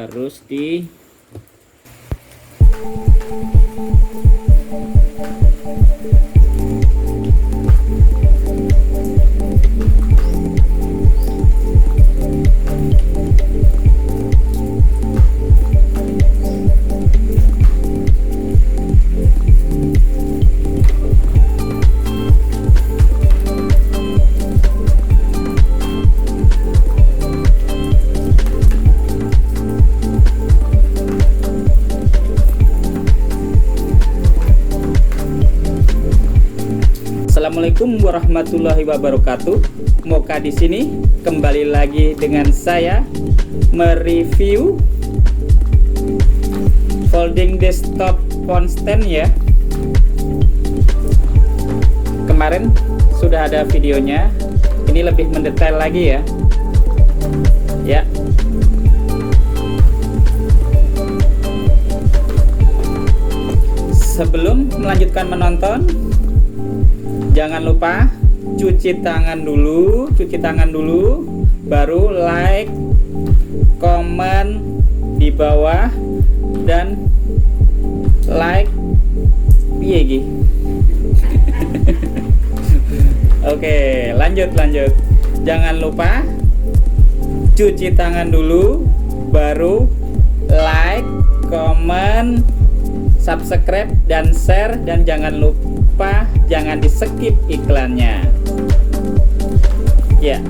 harus di Assalamualaikum warahmatullahi wabarakatuh. Mocha di sini kembali lagi dengan saya mereview folding desktop phone stand ya. Kemarin sudah ada videonya. Ini lebih mendetail lagi ya. Ya. Sebelum melanjutkan menonton, jangan lupa cuci tangan dulu, baru like, komen di bawah, dan like piye. Oke, lanjut. Jangan lupa cuci tangan dulu, baru like, komen, subscribe, dan share, dan jangan lupa jangan di skip iklannya ya.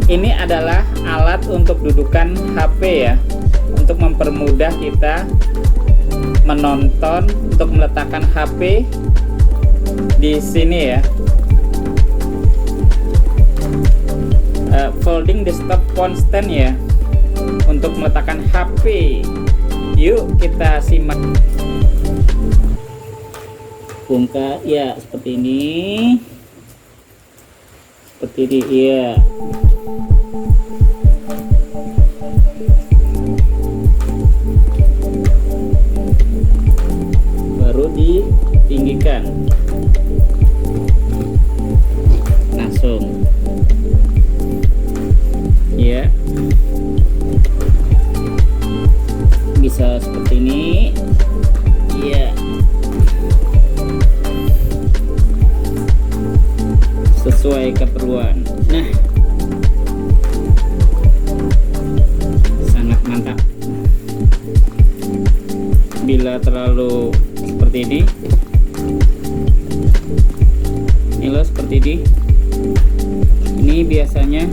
Ini adalah alat untuk dudukan HP ya, untuk mempermudah kita menonton, untuk meletakkan HP di sini ya. Folding desktop phone stand ya, untuk meletakkan HP. Yuk kita simak. Bongkar ya, seperti ini ya. Baru ditinggikan langsung ya. Bisa seperti ini ya, sesuai keperluan. Nah, sangat mantap. Bila terlalu seperti ini loh, seperti ini biasanya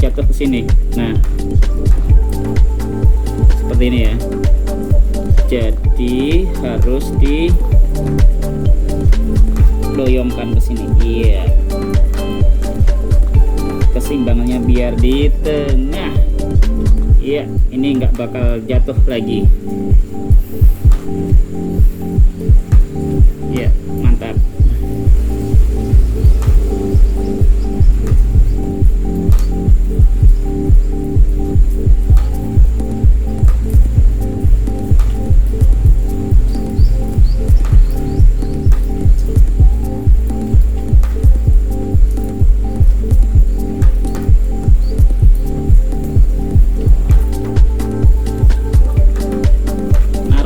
jatuh ke sini. Nah, seperti ini ya. Jadi harus doyongkan ke sini. Iya. Keseimbangannya biar di tengah. Iya, ini nggak bakal jatuh lagi. Iya, mantap.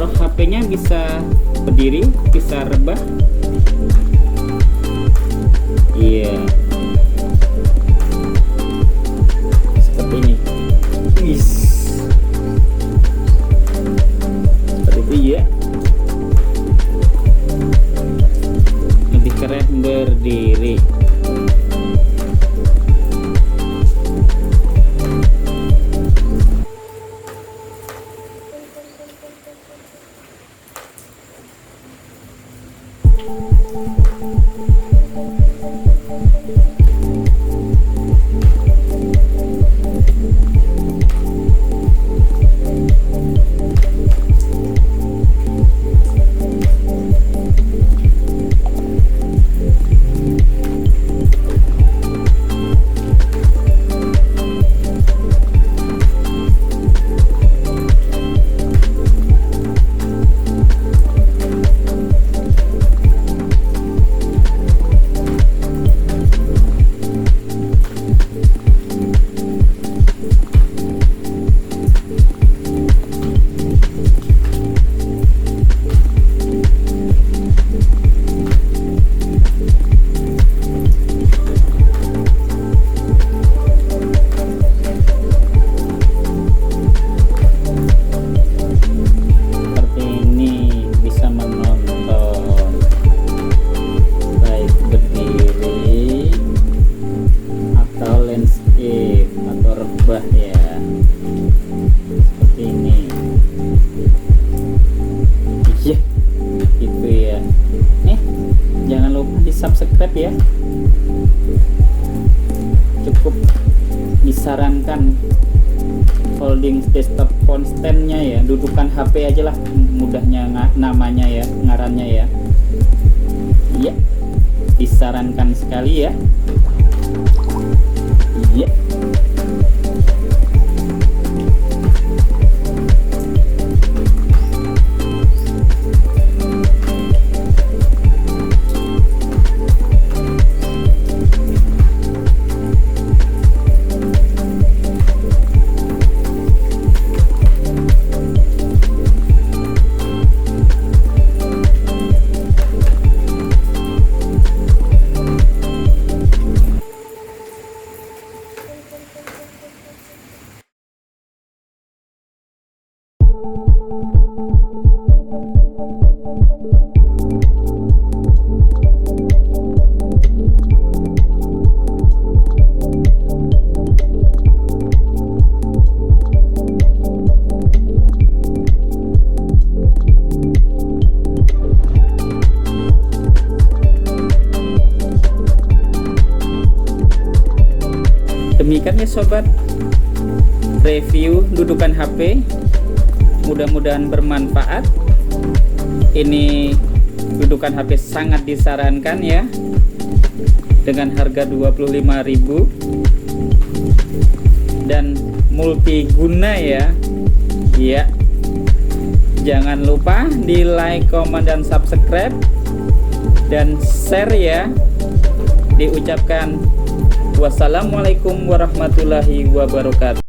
HP-nya bisa berdiri, bisa rebah. Iya. Seperti ini. Wis. Seperti itu ya. Lebih keren berdiri. berubah ya, seperti ini. Iya, gitu ya. Jangan lupa di subscribe ya. Cukup disarankan holding desktop konstannya ya, dudukan HP aja lah, mudahnya namanya ya, ngarannya ya. Iya, disarankan sekali ya. Iya. Demikian ya sobat, review dudukan HP, mudah-mudahan bermanfaat. Ini dudukan HP sangat disarankan ya, dengan harga 25.000 dan multiguna ya. Iya, jangan lupa di like, komen, dan subscribe dan share ya. Diucapkan wassalamualaikum warahmatullahi wabarakatuh.